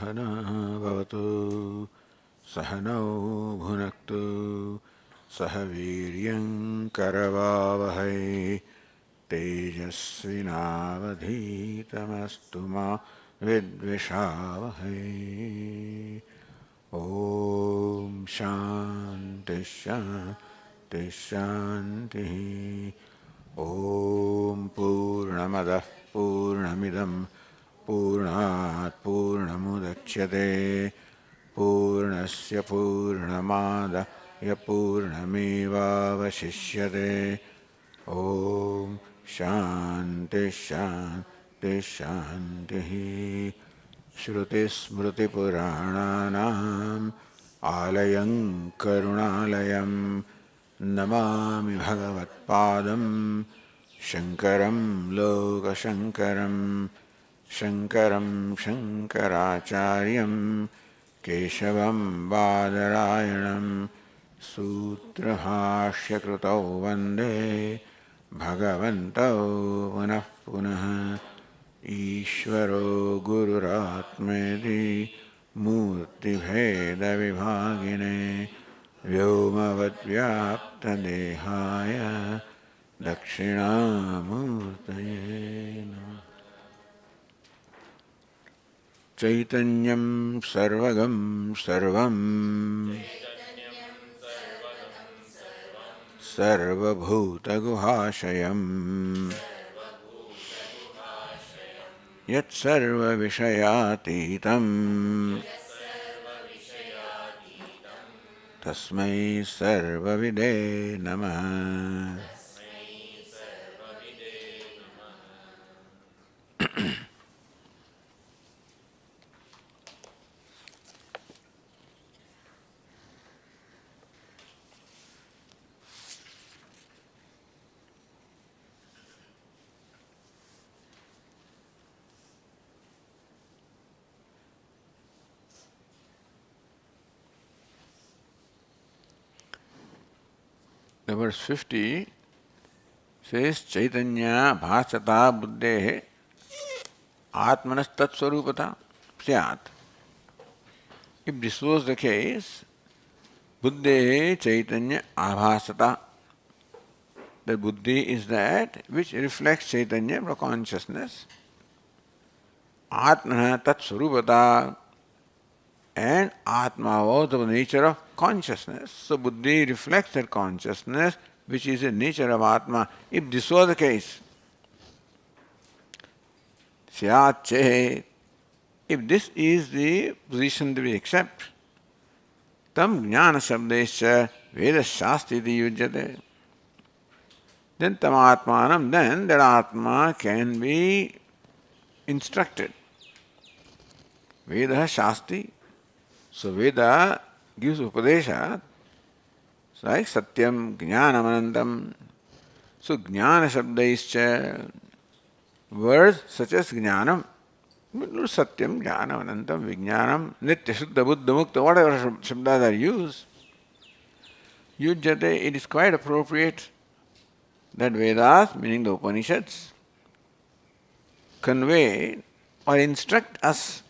सहना भवतु सहनौ भुनक्तु सह वीर्यं करवावहै तेजस्विनावधीतमस्तु मा विद्विषावहै। ॐ शान्ति शान्ति शान्तिः। ॐ पूर्णमदः पूर्णमिदं पूर्णात् पूर्णमुदच्यते पूर्णस्य पूर्णमादाय पूर्णमेवावशिष्यते। ॐ शान्ति शान्ति शान्तिः। श्रुतिस्मृतिपुराणानाम् आलयं करुणालयं नमामि भगवत्पादं शङ्करं लोकशङ्करं। शङ्करं शङ्कराचार्यं केशवं बादरायणं सूत्रभाष्यकृतौ वन्दे भगवन्तौ पुनः पुनः। ईश्वरो गुरुरात्मेति मूर्तिभेदविभागिने व्योमवद्व्याप्तदेहाय दक्षिणामूर्तये नमः। चैतन्यं सर्वगं सर्वं सर्वभूतगुहाशयं यत्सर्वविषयातीतं तस्मै सर्वविदे नमः। The verse 50 says, Chaitanya bhasata buddhehe atmanas tat swarupata syat. If this was the case, buddhehe chaitanya abhasata, the buddhi is that which reflects chaitanya or consciousness. Atmana tat swarupata, and Atma was the nature of consciousness. So buddhi reflects that consciousness which is the nature of Atma. If this was the case, Syat Chehe, if this is the position that we accept, Tam Jnana Shabdescha Veda Shastiti Yujyate, then Tam Atmanam, then that Atma can be instructed. Veda Shasti. So Veda gives Upadesha, so like Satyam, Jnanam, Anantam. So Jnana Shabdaischa, words such as Jnanam, Satyam, Jnanam, Anantam, Vijnanam, Nitya, Shuddha, Buddha, Mukta, whatever Shabdas are used, Yujjate, it is quite appropriate that Vedas, meaning the Upanishads, convey or instruct us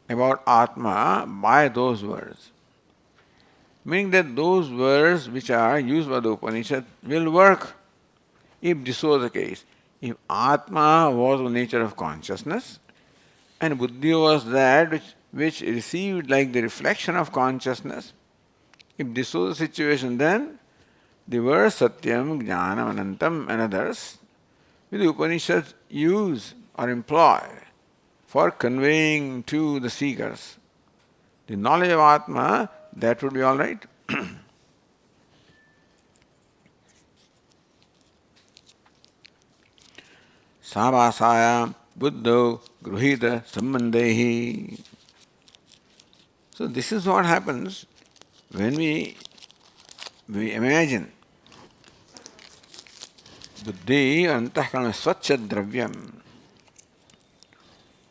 about Atma by those words. Meaning that those words which are used by the Upanishad will work if this was the case. If Atma was the nature of consciousness and Buddhi was that which received like the reflection of consciousness, if this was the situation, then the words Satyam, Jnanam, Anantam and others which the Upanishads use or employ for conveying to the seekers the knowledge of Atma, that would be all right. Savasaya buddho gruhita sambandhehi. So this is what happens when we imagine buddhi antahkarana swachha dravyam,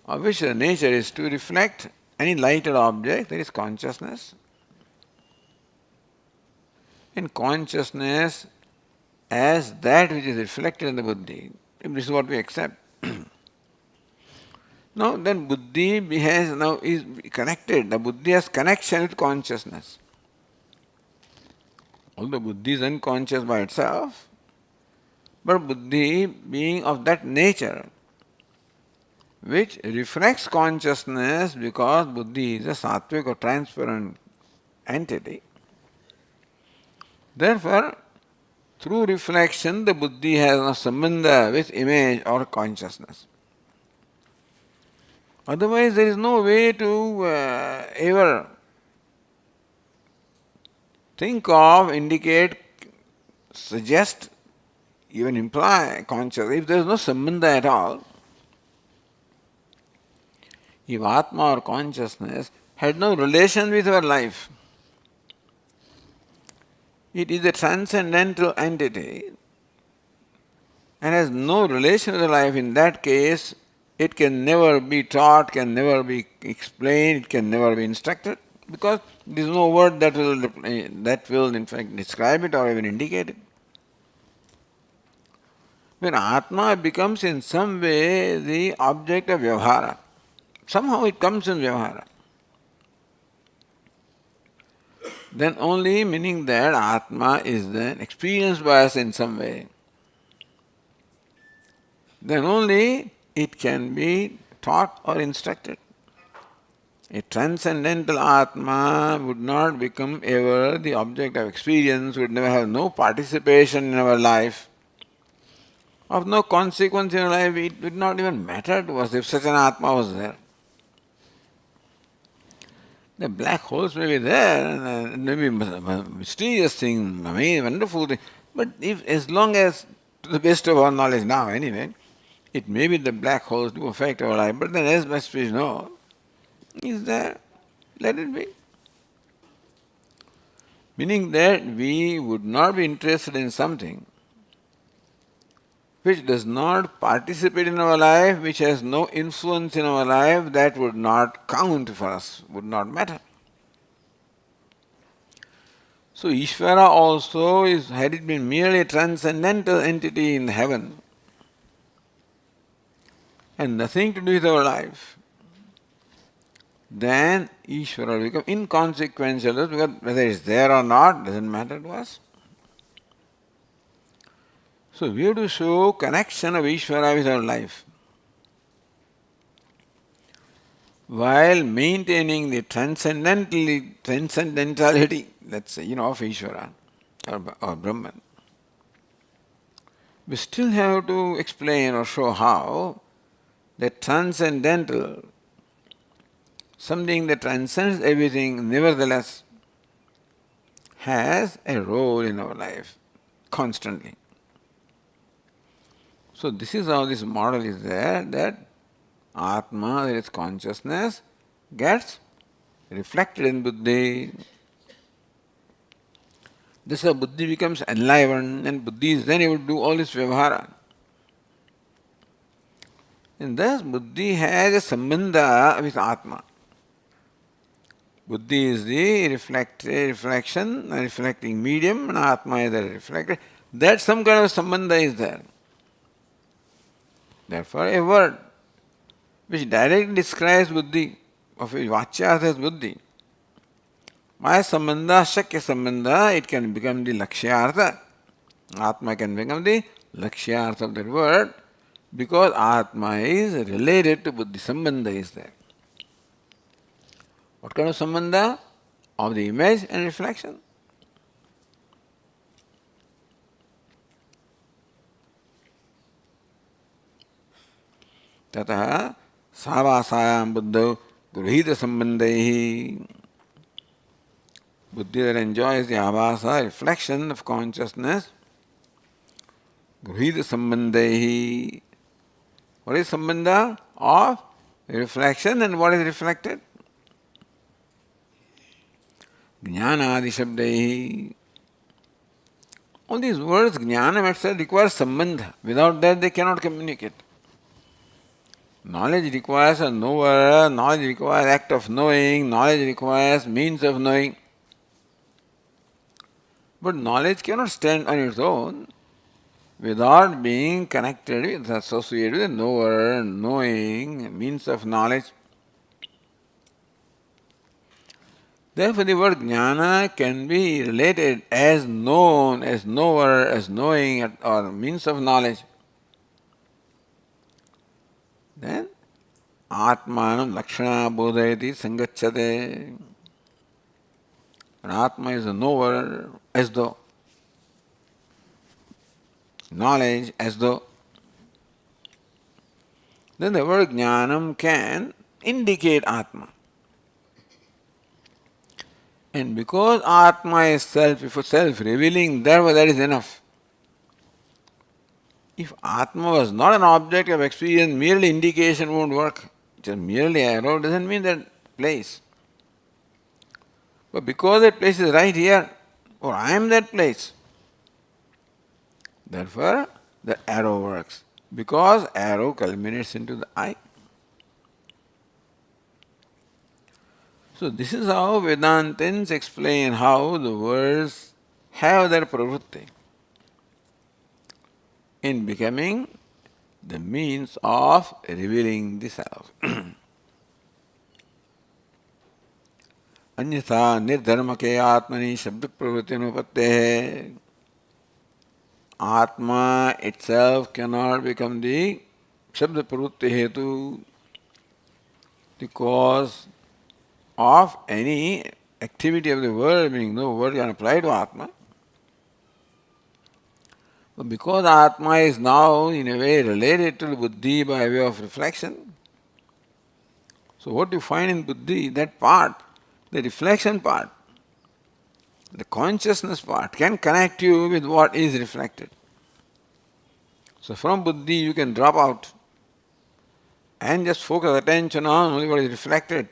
of which the nature is to reflect any lighted object, that is consciousness. And consciousness as that which is reflected in the buddhi, if this is what we accept. Now then buddhi is connected. The buddhi has connection with consciousness. Although buddhi is unconscious by itself, but buddhi being of that nature which reflects consciousness, because buddhi is a sattvic or transparent entity. Therefore, through reflection, the buddhi has no sambandha with image or consciousness. Otherwise, there is no way to ever think of, indicate, suggest, even imply consciousness. If there is no sambandha at all, if Atma or consciousness had no relation with our life, it is a transcendental entity and has no relation with life. In that case, it can never be taught, can never be explained, it can never be instructed, because there is no word that will in fact describe it or even indicate it. When Atma becomes in some way the object of vyavahara, somehow it comes in vyavahara, then only, meaning that Atma is then experienced by us in some way, then only it can be taught or instructed. A transcendental Atma would not become ever the object of experience, would never have no participation in our life, of no consequence in our life. It would not even matter to us if such an Atma was there. The black holes may be there, and maybe mysterious thing, amazing, wonderful thing, but if, as long as, to the best of our knowledge now anyway, it may be the black holes do affect our life, but then as much as we know, is there, let it be. Meaning that we would not be interested in something which does not participate in our life, which has no influence in our life, that would not count for us, would not matter. So Ishvara also is, had it been merely a transcendental entity in heaven and nothing to do with our life, then Ishvara will become inconsequential, because whether it's there or not doesn't matter to us. So we have to show connection of Ishvara with our life, while maintaining the transcendentality, let's say, of Ishvara or Brahman. We still have to explain or show how that transcendental, something that transcends everything, nevertheless has a role in our life constantly. So this is how this model is there, that Atma, that is consciousness, gets reflected in buddhi. This is how buddhi becomes enlivened, and buddhi is then able to do all this vyavahara. And thus buddhi has a sambandha with Atma. Buddhi is the reflection, a reflecting medium, and Atma is the reflector. That some kind of sambandha is there. Therefore, a word which directly describes buddhi, of which vachya says buddhi, maya sambandha, shakya sambandha, it can become the lakshyartha. Atma can become the lakshyartha of that word, because Atma is related to buddhi. Sambandha is there. What kind of sambandha? Of the image and reflection. Tataha savasayam buddho gruhita sambandaihi. Buddhi that enjoys the avasa, reflection of consciousness, gruhita sambandaihi. What is sambandha? Of reflection, and what is reflected? Jnanadi shabdaihi. All these words, jnana itself requires sambandha. Without that they cannot communicate. Knowledge requires a knower, knowledge requires act of knowing, knowledge requires means of knowing. But knowledge cannot stand on its own without being connected with, associated with knower, knowing, means of knowledge. Therefore, the word jnana can be related as known, as knower, as knowing, or means of knowledge. Then, atmanam lakshana bodhayati sangacchate. When Atma is a knower, as though. Knowledge, as though. Then the word jnanam can indicate Atma. And because Atma is self-revealing, therefore that is enough. If Atma was not an object of experience, merely indication won't work. Just merely arrow doesn't mean that place. But because that place is right here, or I am that place, therefore the arrow works. Because arrow culminates into the eye. So this is how Vedantins explain how the words have their pravritti in becoming the means of revealing the self. अन्यथा निर्धर्म के आत्मनि शब्द प्रवृत्ति अनुपत्ते है. Atma itself cannot become the shabda pravritti hetu, the cause of any activity of the world, meaning no word can apply to Atma. But because Atma is now in a way related to the buddhi by way of reflection, so what you find in buddhi, that part, the reflection part, the consciousness part can connect you with what is reflected. So from buddhi you can drop out and just focus attention on only what is reflected.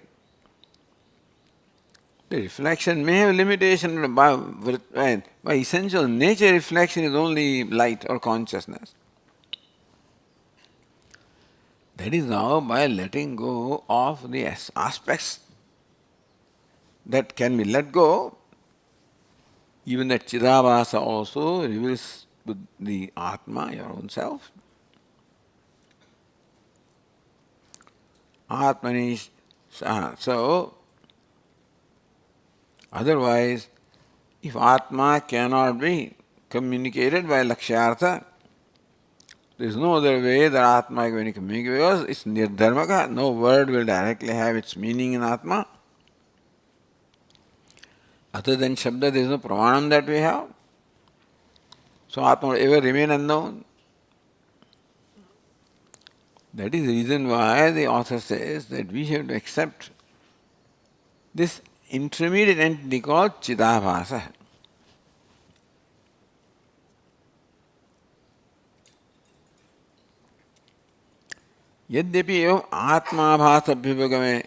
The reflection may have limitation, by essential nature reflection is only light or consciousness. That is now by letting go of the aspects that can be let go, even that Chidabhasa also reveals the Atma, your own self. Atmani. So, otherwise, if Atma cannot be communicated by Lakshyartha, there is no other way that Atma is going to communicate, because it's nirdharmaka. No word will directly have its meaning in Atma. Other than Shabda, there is no pramanam that we have. So Atma will ever remain unknown. That is the reason why the author says that we have to accept this intermediate entity called Chidabhasa. Yadyapi evam Atmabhasa abhivagame.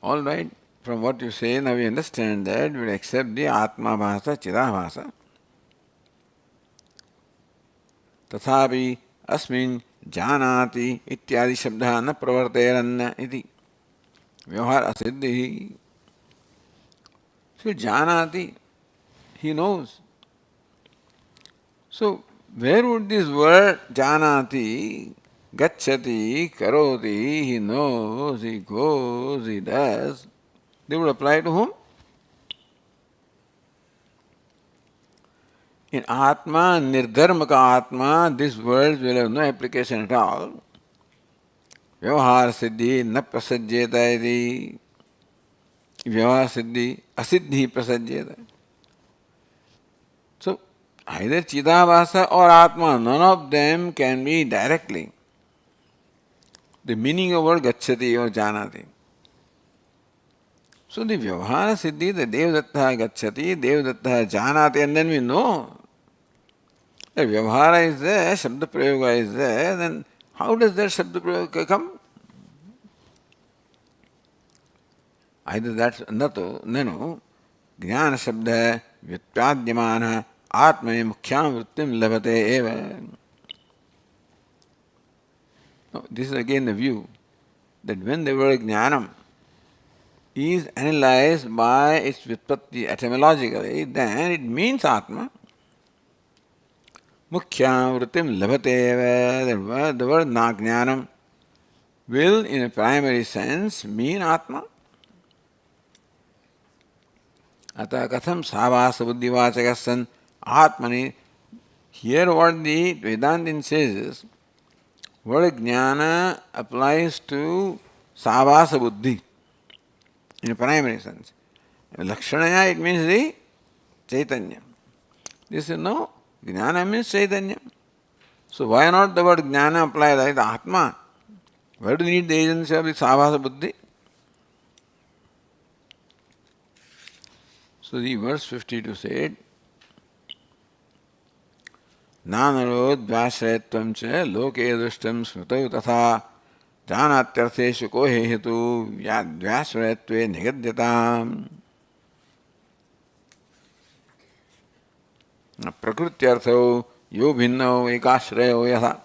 All right, from what you say, now we understand that we will accept the Atmabhasa, Chidabhasa. तथापि अस्मिन् जानाति इत्यादि शब्दः न प्रवर्तेरन्न इति व्यवहार असिद्धिः. So janati, he knows. So where would this word janati, gacchati, karoti, he knows, he goes, he does, they would apply to whom? In Atma, nirdharmaka Atma, these words will have no application at all. Vyavahar siddhi na prasajyeta iti. Vyavahar siddhi asiddhi prasajyeta. So, either Chidabhasa or Atma, none of them can be directly the meaning of word gacchati or janati. So the Vyavahara siddhi, the Devdatta gacchati, Devdatta janati, and then we know the Vyavahara is there, Shabda Prayoga is there, then how does that Shabda Prayoga come? Either that's nato, nanu, Jnana Shabda, Vyatpadyamana, Atmani Mukhyam Vrittim Labhate eva. No, this is again the view that when the word Jnanam is analyzed by its Vyatpatti etymologically, then it means Atma. Mukhya vritim labhate. The word Jnanam will, in a primary sense, mean Atma. Ata katham savasa buddhivachaka san Atmani. Here what the Vedantin says is, word Jnana applies to savasa buddhi in a primary sense. Lakshanaya, it means the Chaitanya. This is no, Jnana means Chaitanya. So why not the word Jnana apply like the Atma? Why do you need the agency of the savasa buddhi? So the verse 52 said, Nanarodvyashrayatvam cha loke dushtam smrutau tatha janatyartheshu ko hetu vyashrayatve nigadyatam. Prakrityarthau yo bhinnau ekashrayo yatha.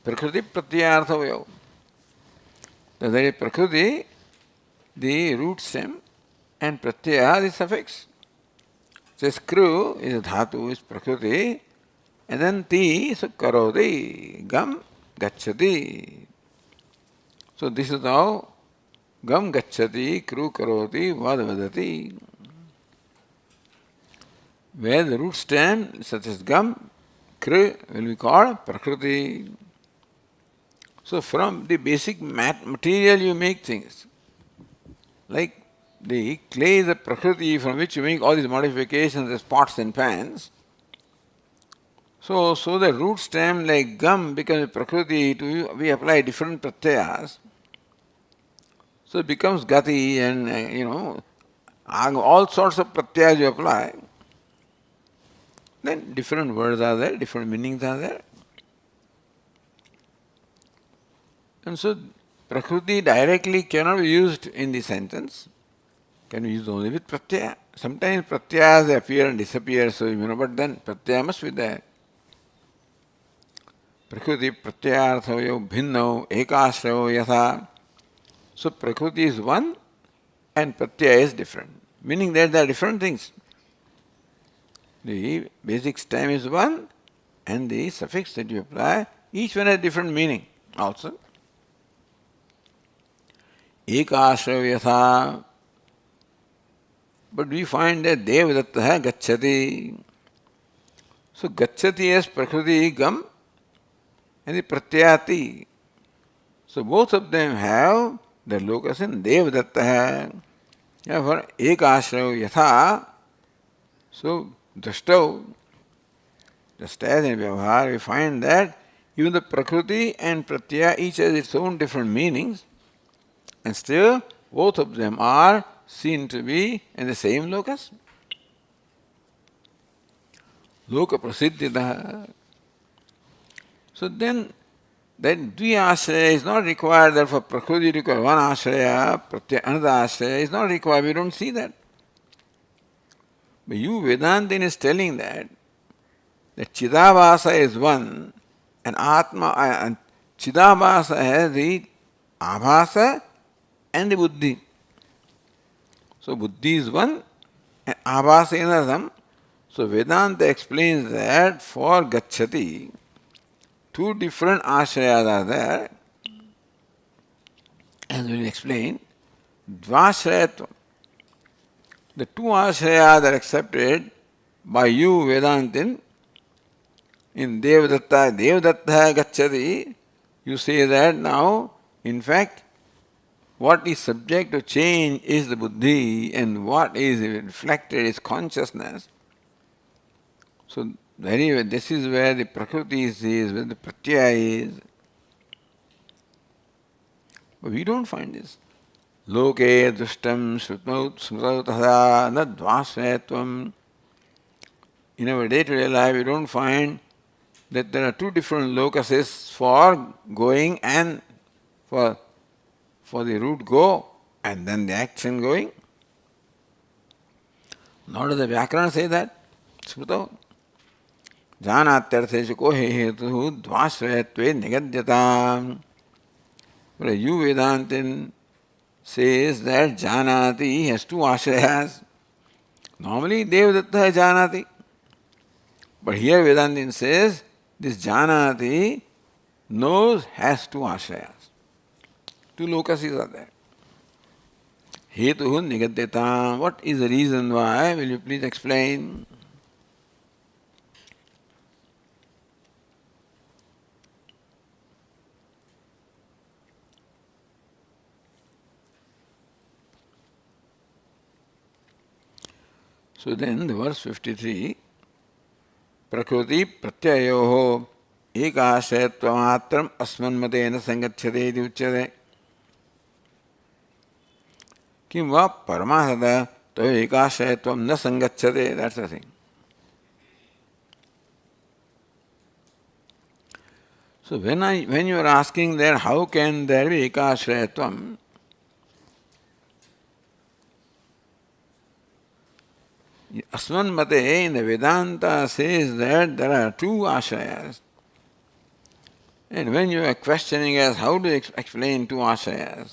Prakriti pratyayarthau yo. There is prakriti, the root stem, and pratyaya, the suffix. So skru is a dhatu, is prakriti, and then ti, so karoti, gam gacchati. So this is how gam gacchati, kru karoti, vad vadati. Where the root stem, such as gam, kru, will be called prakriti. So from the basic material you make things. Like the clay is the prakriti from which you make all these modifications as pots and pans. So the root stem like gum becomes prakriti, to you we apply different pratyayas. So it becomes gati and all sorts of pratyayas you apply. Then different words are there, different meanings are there. And so prakriti directly cannot be used in the sentence. Can be used only with pratyaya. Sometimes pratyayas they appear and disappear, so but then pratyaya must be there. Prakriti pratyayarthayo bhinnau ekashrayo yatha. So prakriti is one and pratyaya is different. Meaning that there are different things. The basic stem is one and the suffix that you apply, each one has different meaning also. Ekashrayo yatha. But we find that Devadatta gacchati. So gacchati is prakriti gam and the pratyati. So both of them have the locus in Devadatta. Therefore, ekashrayo yatha. So drashtau, just as in Vyavahar, we find that even the prakriti and pratyaya each has its own different meanings, and still both of them are seen to be in the same locus. Loka prasiddhita. So then that dviyashraya is not required, therefore prakriti requires one ashraya, another ashraya is not required, we don't see that. But you Vedantin is telling that Chidabhasa is one and Atma and Chidabhasa has the Abhasa and the Buddhi. So Buddhi is one and Abhasa is another. So Vedanta explains that for Gacchati, two different ashrayas are there. As we will explain, Dvashrayatva. The two ashrayas are accepted by you Vedantin. In Devadatta Gacchati, you say that now, in fact, what is subject to change is the buddhi and what is reflected is consciousness. So anyway, this is where the prakriti is, where the pratyaya is. But we don't find this. Loke dushtam smrutau tatha na dvashrayatvam. In our day-to-day life, we don't find that there are two different locuses for going and for the root go and then the action going. Nor does the Vyakarana say that. Smrutau. Janatyartheshu ko hetu dvashrayatve nigadyatam. But you Vedantin says that Janati has two ashrayas. Normally Devadatta has Janati. But here Vedantin says this janati knows has two ashrayas. Two lokasis are there. Hetuhu nigadyatam. What is the reason why? Will you please explain? So then the verse 53, Prakriti pratyayoho ekashayatvamatram asmanmatena sangathyate iti uchyate. Kim va paramasada toya ekashayatvam na sangathyate. That's the thing. So when you are asking that how can there be ekashrayatvam, Asman Mate in the Vedanta says that there are two ashrayas. And when you are questioning us, how do you explain two ashrayas?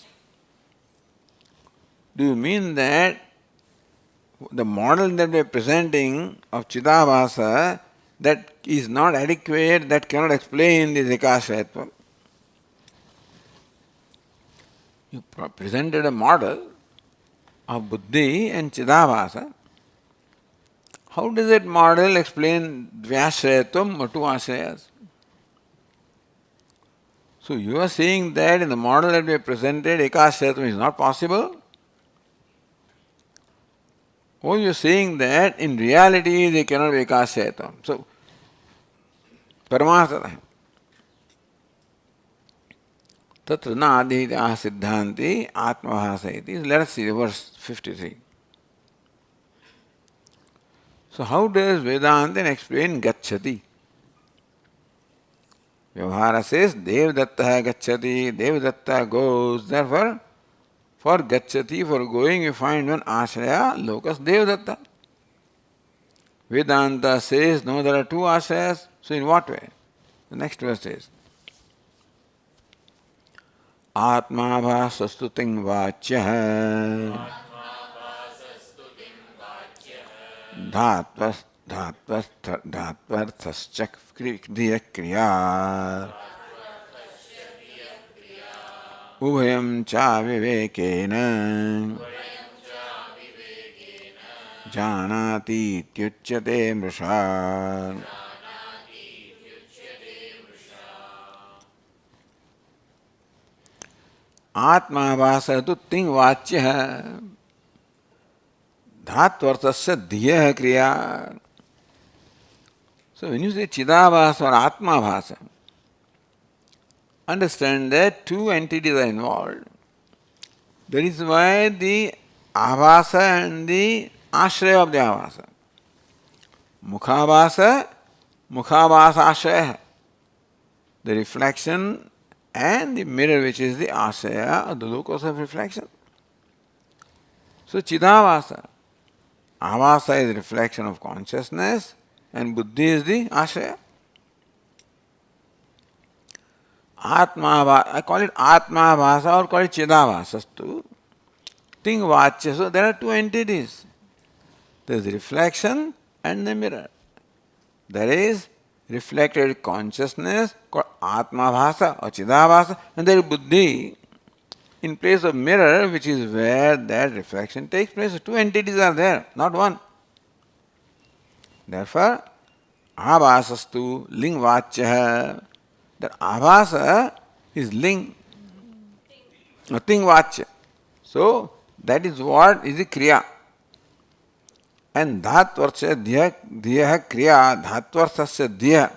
Do you mean that the model that we are presenting of Chidabhasa, that is not adequate, that cannot explain this ekashrayatva? You presented a model of Buddhi and Chidabhasa. How does that model explain dvyashrayatvam or two ashrayas? So you are saying that in the model that we have presented, ekashrayatvam is not possible? Or you are saying that in reality they cannot be ekashrayatvam? So, paramartha. Tatra na adhita siddhanti atmavasa iti. Let us see verse 53. So how does Vedanta explain gacchati? Vyavahara says Devdatta gacchati, Devdatta goes. Therefore, for gacchati, for going, you find one ashraya, locus Devdatta. Vedanta says no, there are two ashrayas. So in what way? The next verse says Atma bhasastu ting vachya धात्वर्थश्च क्रिया उभयं च विवेकेन जानाति इत्युच्यते मृषा. आत्माभासः तु तिङ्वाच्यः धात्वर्थस्य धियः क्रिया. So when you say Chidabhasa or Atmabhasa, understand that two entities are involved. That is why the Abhasa and the Ashraya of the Abhasa. Mukhabhasa, Mukhabhasa Ashraya. The reflection and the mirror which is the Ashraya of the locus of reflection. So Chidabhasa. Avasa is reflection of consciousness and Buddhi is the Ashraya. Atma, I call it Atma Bhasa or call it Chidabhasastu. Ting Vachya. So there are two entities. There is reflection and the mirror. There is reflected consciousness called Atma Bhasa or Chidabhasa, and there is Buddhi in place of mirror, which is where that reflection takes place. Two entities are there, not one. Therefore, Abhasastu ling vachya. That Abhasa is ling, nothing vachya. So, that is what is the kriya. And dhatvarcha dhiya kriya, dhatvarthasya dhiya.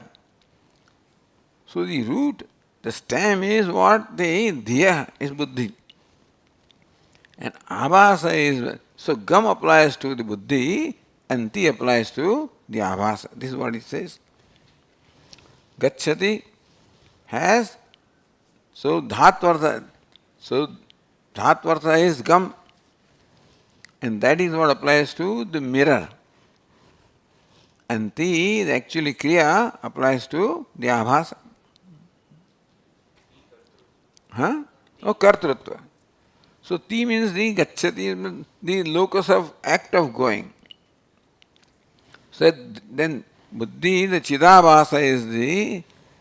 So, the root, the stem is what? The dhiya is buddhi. And abhasa is, so gam applies to the buddhi and ti applies to the abhasa. This is what it says. Gacchati has, so dhatvartha is gam, and that is what applies to the mirror. And ti, actually kriya, applies to the abhasa. Huh? Oh, kartrutva. So ti means the gacchati, the locus of act of going. So then Buddhi, the Chidabhasa is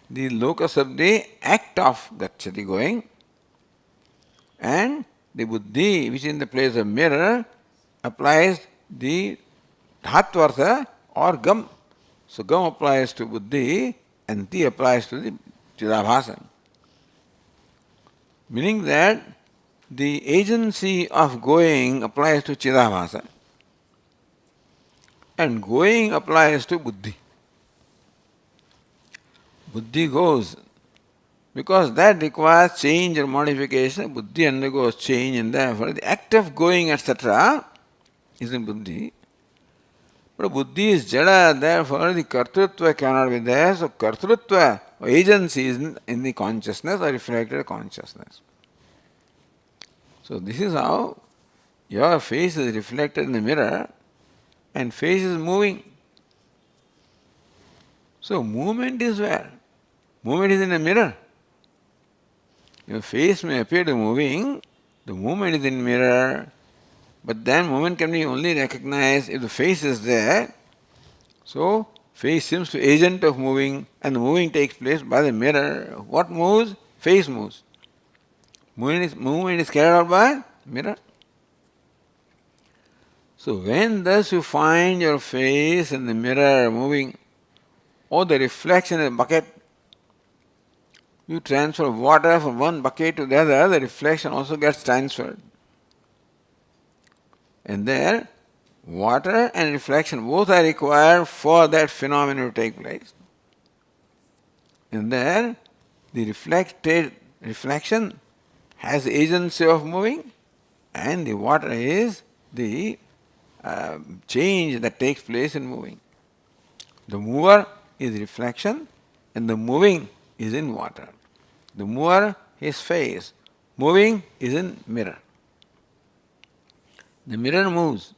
the locus of the act of Gacchati, going, and the Buddhi, which is in the place of mirror, applies the Dhatvartha or Gam. So Gam applies to Buddhi and Ti applies to the Chidabhasa. Meaning that the agency of going applies to Chidabhasa and going applies to Buddhi. Buddhi goes because that requires change or modification. Buddhi undergoes change and therefore the act of going, etc., is in Buddhi. But Buddhi is Jada, therefore the Kartrutva cannot be there. So Kartrutva or agency is in the consciousness or reflected consciousness. So this is how your face is reflected in the mirror and face is moving. So movement is where? Movement is in the mirror. Your face may appear to be moving, the movement is in the mirror, but then movement can be only recognized if the face is there. So face seems to be agent of moving and the moving takes place by the mirror. What moves? Face moves. Movement is carried out by mirror. So when thus you find your face in the mirror moving, or the reflection in the bucket, you transfer water from one bucket to the other, the reflection also gets transferred. And there, water and reflection both are required for that phenomenon to take place. And there, the reflection has the agency of moving, and the water is the change that takes place in moving. The mover is reflection, and the moving is in water. The mover is face, moving is in mirror. The mirror moves,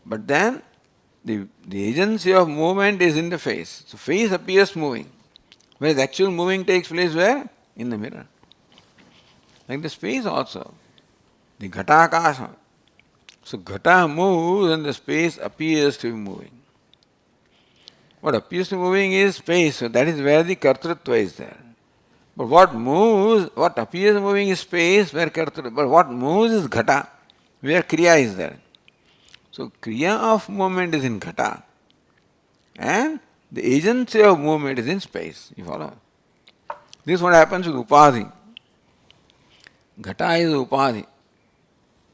but then the agency of movement is in the face. So face appears moving, whereas the actual moving takes place where? In the mirror. Like the space also, the ghatakasha. So ghata moves and the space appears to be moving. What appears to be moving is space, so that is where the kartrutva is there. But what moves, what appears moving is space, where kartrutva, but what moves is ghata, where kriya is there. So kriya of movement is in ghata, and the agency of movement is in space. You follow? This is what happens with upadhi. Ghata is upadhi.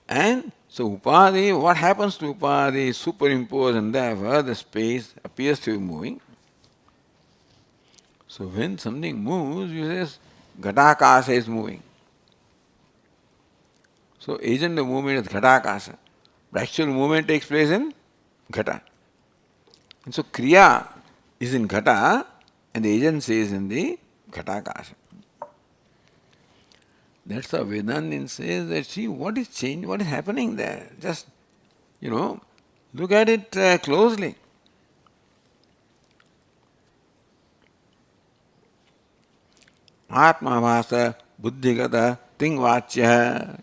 And so upadhi, what happens to upadhi is superimposed and therefore the space appears to be moving. So when something moves, you say ghatakasha is moving. So agent of movement is ghatakasha. But actual movement takes place in ghata. And so kriya is in ghata and the agency is in the ghatakasha. That's how Vedantin says that, see, what is changed, what is happening there? Just, look at it closely. Atmavasa buddhigata tingvachya.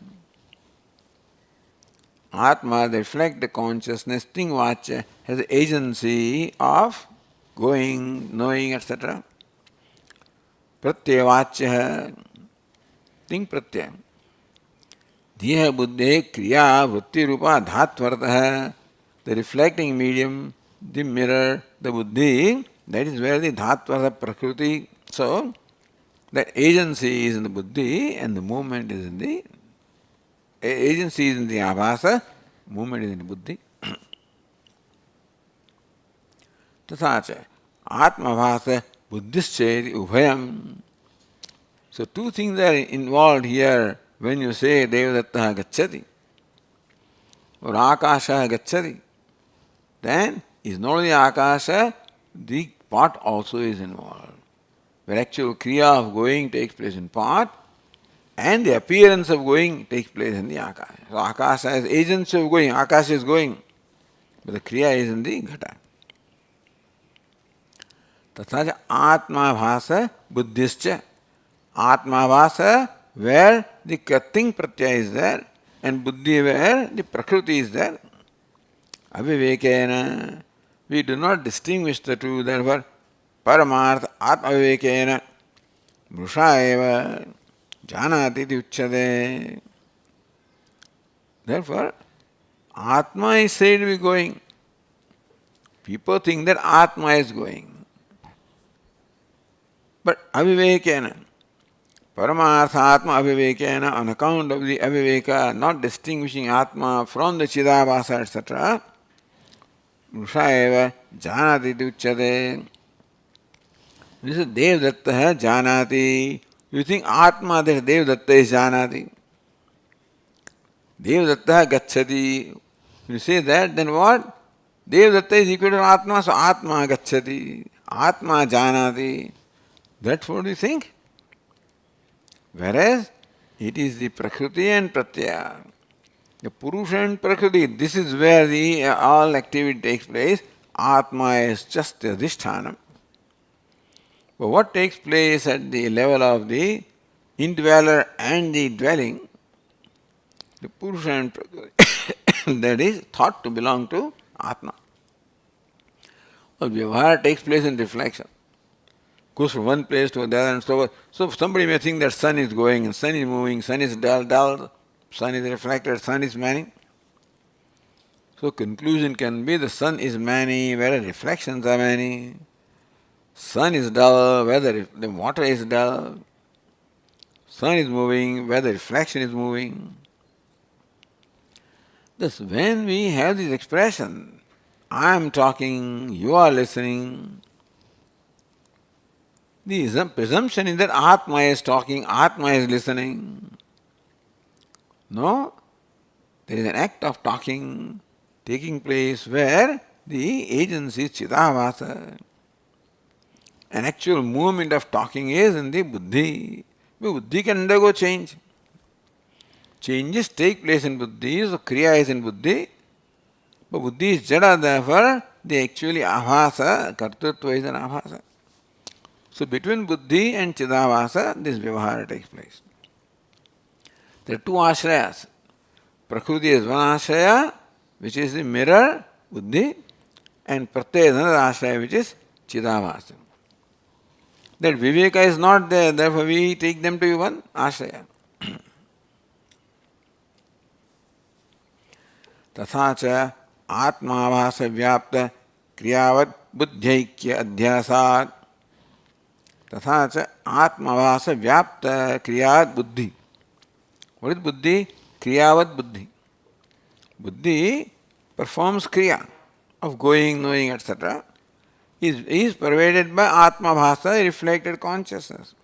Atma, the reflected consciousness, tingvachya, has the agency of going, knowing, etc. Pratyavachya, ting pratyam. Dhiya buddhe kriya vritti rupa dhatvartah. The reflecting medium, the mirror, the buddhi, that is where the dhatvartha prakriti. So, that agency is in the buddhi and the movement is in the agency is in the abhasa, movement is in the buddhi. Tathacha atmabhasa buddhischeti ubhayam. So two things are involved here when you say Devadatta gacchati or Akasha gacchati. Then is not only Akasha, the pot also is involved. Where actual kriya of going takes place in pot and the appearance of going takes place in the Akasha. So Akasha is agency of going, Akasha is going, but the kriya is in the ghata. Tathacha atmabhasa buddhischa. Atmavasa, where the ting pratyaya is there, and buddhi where the prakriti is there. Avivekena, we do not distinguish the two. Therefore, Paramartha Atma Vivekena Mrusha eva Janati iti uchyate. Therefore, Atma is said to be going. People think that Atma is going. But Avivekena, Paramartha Atma Avivekena, on account of the Aviveka, not distinguishing Atma from the Chidabhasa, etc., Mrusha eva Janati iti uchyate. This is Devdatta Janati. You think Atma, that Devdatta is Janati. Devdatta Gacchati. You say that, then what? Devdatta is equal to Atma, so Atma Gacchati. Atma Janati. That's what you think. Whereas it is the Prakriti and Pratyaya. The Purusha and Prakriti, this is where the all activity takes place. Atma is just the Adhisthana. But what takes place at the level of the indweller and the dwelling, the Purusha and Prakriti, that is thought to belong to Atma. Well, Vyavahara takes place in reflection. Goes from one place to the other and so forth. So somebody may think that sun is going and sun is moving, sun is dull, sun is reflected, sun is many. So conclusion can be the sun is many, whereas reflections are many. Sun is dull, whether the water is dull. Sun is moving, whether reflection is moving. Thus, when we have this expression, I am talking, you are listening, the presumption is that Atma is talking, Atma is listening. No, there is an act of talking taking place where the agency is Chidavasa. An actual movement of talking is in the buddhi. Buddhi can undergo change. Changes take place in buddhi, so kriya is in buddhi. But buddhi is jada, therefore, the actually abhasa, kartritva is an abhasa. So between buddhi and chidavasa, this vyavahara takes place. There are two ashrayas. Prakriti is one ashraya, which is the mirror, buddhi, and pratyaya is another ashraya, which is chidavasa. That viveka is not there, therefore we take them to be one ashraya. तथा च आत्माभास व्याप्त क्रियावत् बुद्ध्यैक्य अध्यासात् तथा च आत्माभास व्याप्त क्रियावत् बुद्धि. What is buddhi? Kriyavat buddhi. Buddhi performs kriya of going, knowing, etc. Is pervaded by atmabhasa, reflected consciousness.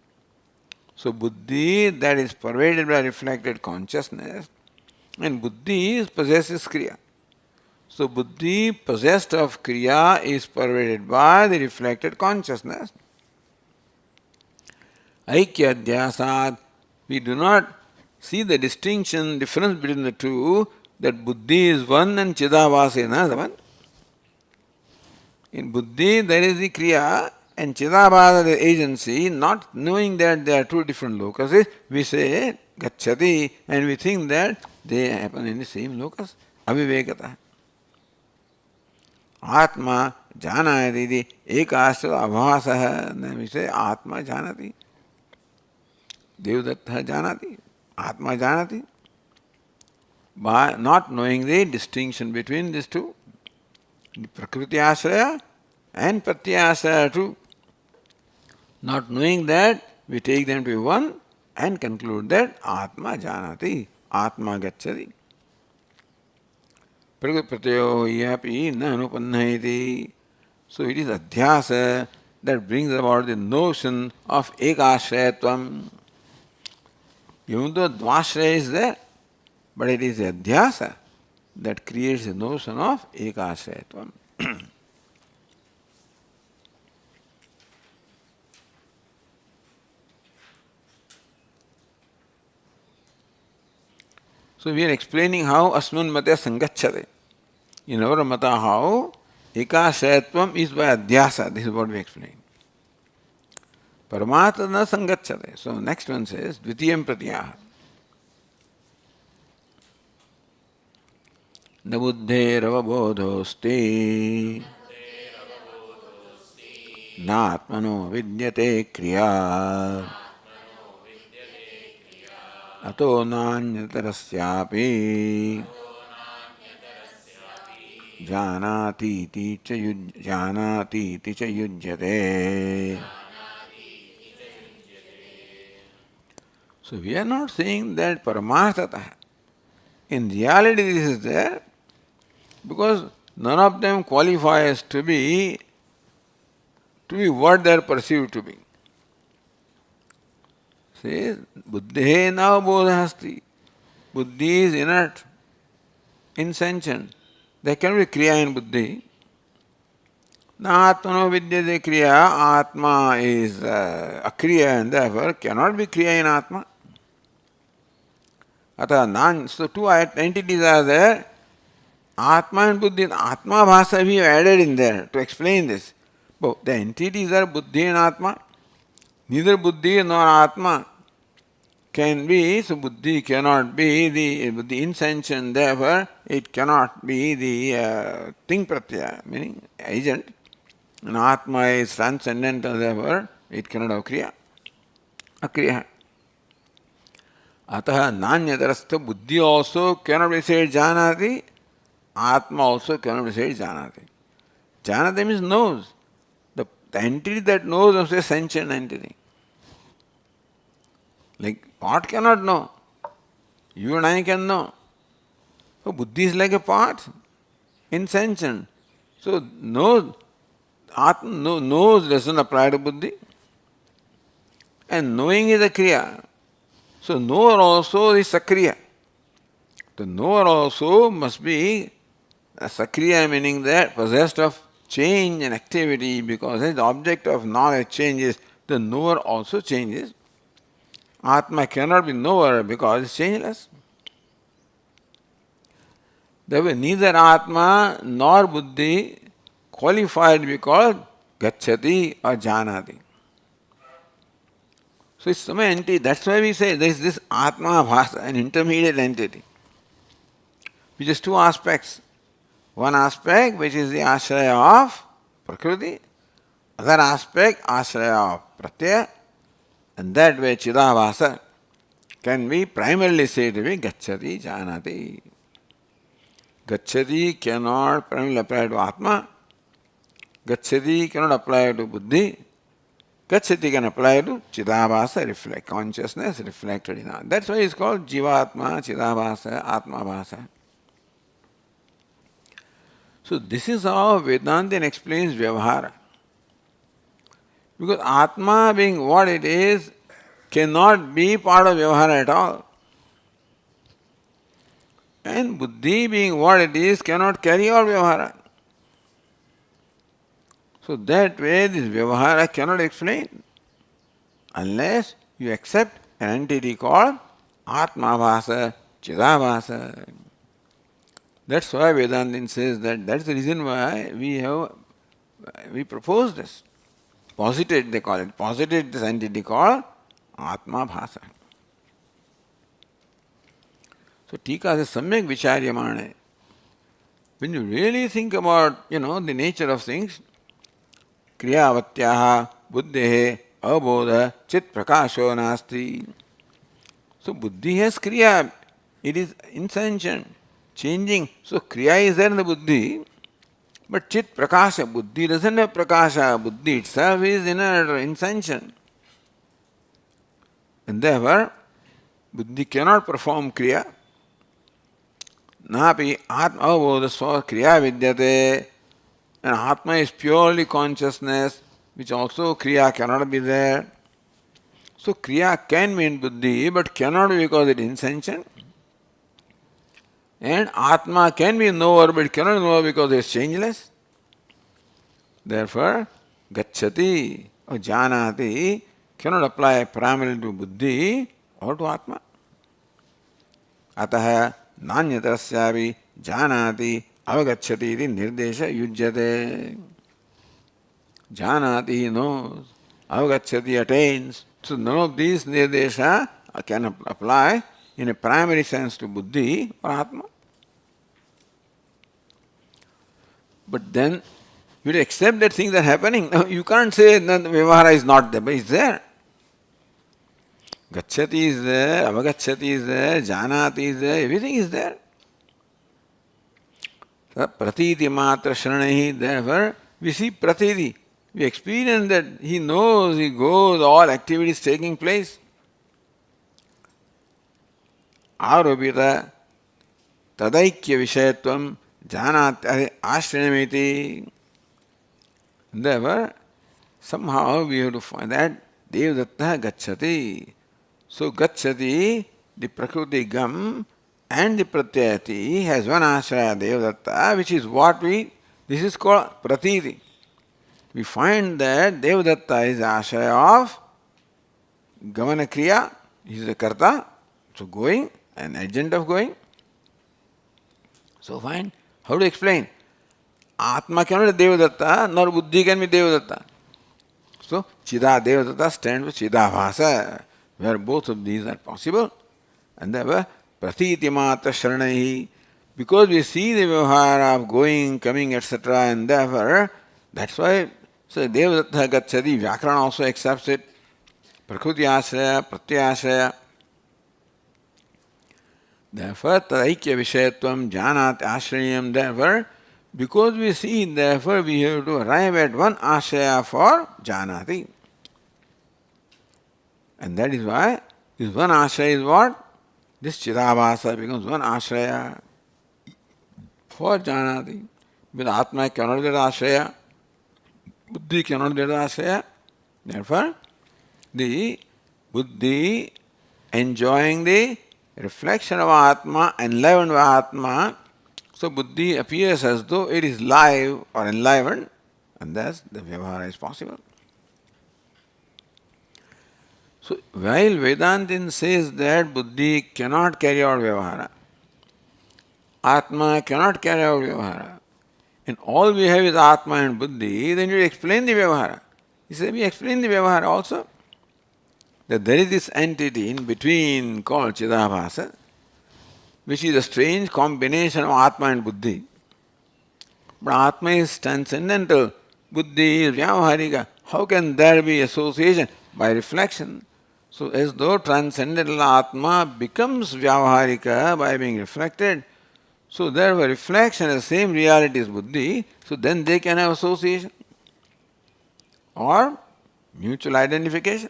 So buddhi that is pervaded by reflected consciousness, and buddhi possesses kriya. So buddhi possessed of kriya is pervaded by the reflected consciousness. Aikya adhyasat, we do not see the difference between the two, that buddhi is one and chidavasa is another one. In buddhi there is the kriya and chidavasa the agency, not knowing that there are two different lokas, we say gacchati and we think that they happen in the same lokas, avivekata. Atma janayati ekasya abhasah, then we say Atma janati. Devdatta janati. Atma janati. By not knowing the distinction between these two, the prakriti ashraya and pratyaya ashraya too. Not knowing that, we take them to be one and conclude that Atma janati, Atma gacchati. Prakriti pratyayo yapi na anupannaiti. So it is adhyasa that brings about the notion of ekashrayatvam. Even though dvashraya is there, but it is adhyasa that creates the notion of ekashrayatvam. So we are explaining how asman mate sangacchate. In our mata, how ekashrayatvam is by adhyasa. This is what we explain. Paramata na sangacchate. So next one says, dvitiyam pratyaha. न बुद्धेरवबोधोस्ते नात्मनो विद्यते क्रिया अतो नान्यतरस्यापि जानातीति च युज्यते. So we are not saying that paramarthata. In reality this is there because none of them qualifies to be what they are perceived to be. Says buddhe na bodhasti. Buddhi is inert, insentient. There can be kriya in buddhi. Na atmano vidyate kriya. Atma is a kriya and therefore cannot be kriya in atma. So two entities are there, Atma and Buddhi. Atma Bhasa we have added in there to explain this. But the entities are Buddhi and Atma. Neither Buddhi nor Atma can be, so Buddhi cannot be the insentient, therefore it cannot be the thing pratyaya, meaning agent. And Atma is transcendental, therefore it cannot have kriya. Akriya. Ataha nanyadarasto buddhi also cannot be said janati, atma also cannot be said janati. Janati means knows. The entity that knows is a sentient entity. Like pot cannot know. You and I can know. So buddhi is like a pot, insentient. So knows, atma knows doesn't apply to buddhi. And knowing is a kriya. So knower also is sakriya. The knower also must be a sakriya, meaning that possessed of change and activity, because as the object of knowledge changes, the knower also changes. Atma cannot be knower because it's changeless. Therefore, neither Atma nor Buddhi qualified to be called Gacchati or Janati. So it's some entity. That's why we say there is this Atma Bhasa, an intermediate entity, which is two aspects. One aspect which is the ashraya of Prakriti, other aspect ashraya of Pratyaya, and that way Chidabhasa can be primarily said to be Gacchati, Janati. Gacchati cannot primarily apply to Atma, Gacchati cannot apply to Buddhi, Gacchati can apply to Chidabhasa, consciousness reflected in Atma. That's why it's called Jivatma, Chidabhasa, Atma Bhasa. So this is how Vedanta explains Vyavahara. Because Atma being what it is cannot be part of Vyavahara at all. And Buddhi being what it is cannot carry out Vyavahara. So that way this Vyavahara cannot explain unless you accept an entity called Atma Bhasa, Chidabhasa. That's why Vedanta says that's the reason why we propose this. Posited, they call it. Posited this entity called Atma Bhasa. So Tika says, Samyak Vicharyamane. When you really think about, the nature of things, Kriyavatyaha Buddhehe Abodha Chit Prakasho Nasti. So Buddhi has Kriya. It is insentient, changing. So Kriya is there in the Buddhi, but Chit Prakasha, Buddhi doesn't have Prakasha. Buddhi itself is inert, insentient. And therefore, Buddhi cannot perform Kriya. Napi Atma Avodha Swa Kriya Vidyate. And Atma is purely consciousness, which also Kriya cannot be there. So Kriya can be in Buddhi, but cannot be because it is insentient. And Atma can be knower, but cannot be knower because it is changeless. Therefore, Gacchati or Janati cannot apply primarily to Buddhi or to Atma. Ataha Nanyatarasyavi Janati Avagacchati iti nirdesha yujyate. Janati knows, Avagacchati attains. So none of these nirdesha can apply in a primary sense to Buddhi or Atma. But then You accept that things are happening. Now, you can't say that Vyavahara is not there, but it's there. Gacchati is there, Avagacchati is there, Janati is there, everything is there. Pratiti matra shranahi, therefore we see pratiti. We experience that he knows, he goes, all activities taking place. Aropita tadaikya vishayatvam janati ashranamiti. Therefore, somehow we have to find that Devadatta gacchati. So gacchati, the Prakriti gam and the Pratyayati has one ashraya Devadatta, which is what this is called Pratiti. We find that Devadatta is the ashraya of Gamana Kriya, he is the Karta, so going, an agent of going. So fine, how to explain? Atma cannot be Devadatta, nor Buddhi can be Devadatta. So, Chida Devadatta stands for Chidabhasa, where both of these are possible. And therefore, Pratiti Matra Sharanahi, because we see the Vyavahara of going, coming, etc., and therefore, that's why, so Devadatta Gacchati, Vyakarana also accepts it. Prakriti Ashraya, Pratyashraya. Therefore, Tadaikya Vishayatvam Janat Ashrayam, therefore, because we see, therefore, we have to arrive at one ashraya for Janati. And that is why this one ashraya is what? This Chidabhasa becomes one ashraya for Janati. Because Atma cannot be the ashraya, Buddhi cannot be the ashraya. Therefore, the Buddhi enjoying the reflection of Atma, enlivened by Atma, so Buddhi appears as though it is live or enlivened, and thus the Vyavahara is possible. So while Vedantin says that Buddhi cannot carry out Vyavahara, Atma cannot carry out Vyavahara, and all we have is Atma and Buddhi, then you explain the Vyavahara. He said, we explain the Vyavahara also. That there is this entity in between called Chidabhasa, which is a strange combination of Atma and Buddhi. But Atma is transcendental, Buddhi is Vyavaharika. How can there be association? By reflection. So as though transcendental Atma becomes Vyavaharika by being reflected, so therefore reflection has the same reality as Buddhi, so then they can have association or mutual identification.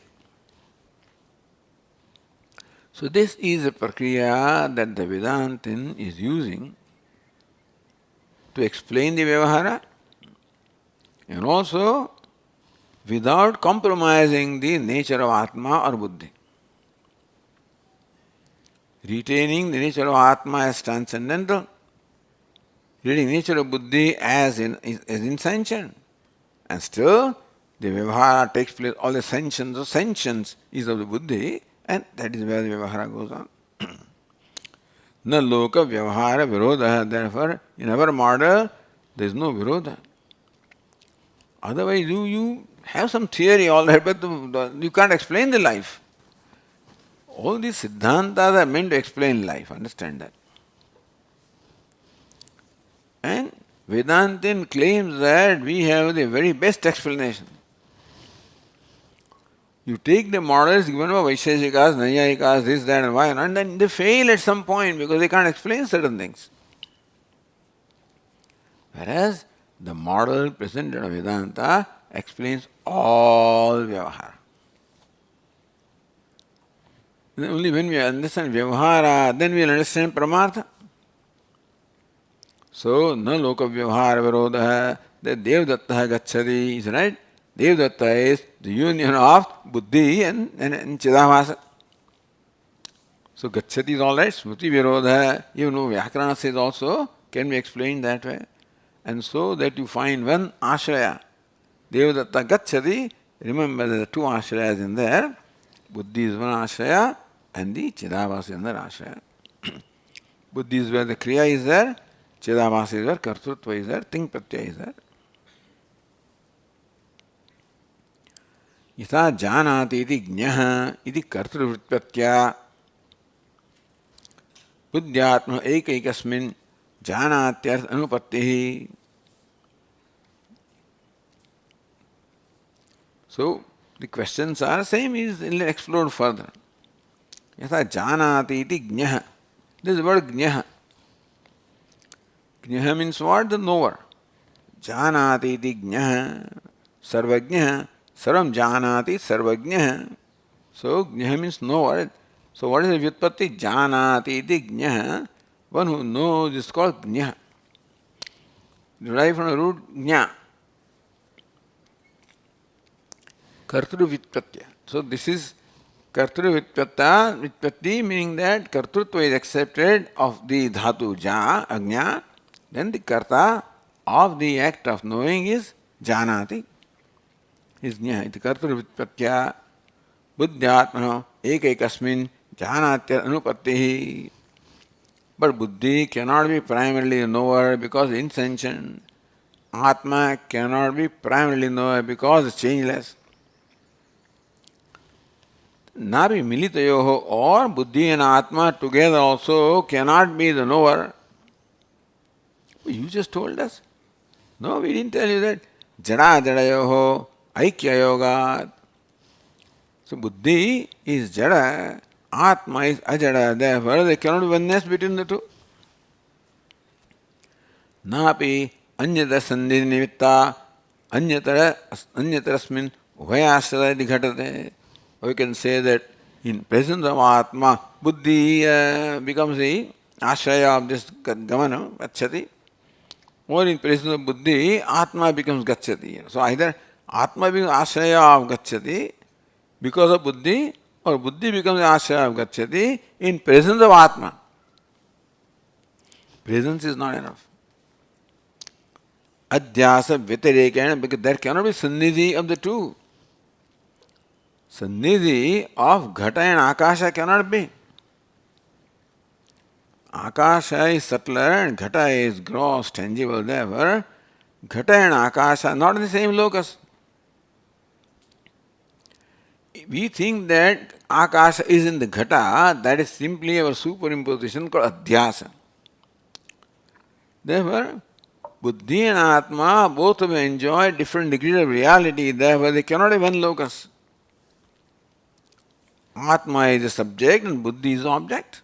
So this is a prakriya that the Vedantin is using to explain the Vyavahara and also without compromising the nature of Atma or Buddhi. Retaining the nature of Atma as transcendental, retaining the nature of Buddhi as insentient, and still the Vyavahara takes place, all the sentience of sentience is of the Buddhi, and that is where the Vyavahara goes on. Na loka Vyavahara Virodha, therefore in our model there is no Virodha. Otherwise you have some theory all right, but you can't explain the life. All these Siddhantas are meant to explain life, understand that. And Vedantin claims that we have the very best explanation. You take the models given by Vaisheshikas, Nayayikas, this, that, and why, and then they fail at some point because they can't explain certain things. Whereas the model presented of Vedanta explains all Vyavahara. Only when we understand Vyavahara, then we will understand Pramartha. So, na loka Vyavahara Virodha, that Devadatta Gacchati is right. Devadatta is the union of Buddhi and Chidabhasa. So Gacchati is alright, Smriti Virodha, even though Vyakarana says also, can be explained that way. And so that you find one ashraya, Devadatta Gacchati, remember there are two ashrayas in there, Buddhi is one ashraya and the Chidabhasa is another ashraya. Buddhi is where the Kriya is there, Chidabhasa is where Kartrutva is there, Ting Pratyaya is there. यथा जानाति इति ज्ञः इति कर्तृवृत्त्या बुद्ध्यात्म एकैकस्मिन् जानात्यर्थ अनुपत्तिः. So the questions are same, is explored further. Yatha janati iti jnaha. This word jnaha. Jnaha means what? The knower. Janati iti jnaha. Sarvajnaha. Sarvam janati sarvajnaha. So jnaha means knower. So what is the vyutpatti? Janati iti jnaha. One who knows is called jnaha. Derived from the root jna. Kartru vyutpatya. So this is Kartru Vitpatti, meaning that Kartrutva is accepted of the Dhatu Ja, Agnya, then the Karta of the act of knowing is Janati, is Nya. Iti Kartru Vitpatya Buddhyatmano Ekaikasmin Janatya Anupattihi. But Buddhi cannot be primarily a knower because insentient. Atma cannot be primarily knower because it's changeless. Nabi militayoho, or Buddhi and Atma together also cannot be the knower. You just told us. No, we didn't tell you that. Jada jadayoho aikya yoga. So Buddhi is jada, Atma is ajada. Therefore, there cannot be oneness between the two. Napi anyata sandhi nimitta anyatarasmin ubhayashraya ghatate. We can say that in presence of Atma, Buddhi becomes the ashraya of this gamana, gacchati. Or in presence of Buddhi, Atma becomes gacchati. So either Atma becomes ashraya of gacchati because of Buddhi, or Buddhi becomes the ashraya of gacchati in presence of Atma. Presence is not enough. Adhyasa vyatirekena, because there cannot be sannidhi of the two. Sannidhi of Ghata and Akasha cannot be. Akasha is subtler and Ghata is gross, tangible. Therefore, Ghata and Akasha are not in the same locus. We think that Akasha is in the Ghata, that is simply our superimposition called Adhyasa. Therefore, Buddhi and Atma both of them enjoy different degrees of reality. Therefore, they cannot have one locus. Atma is the subject and Buddhi is the object.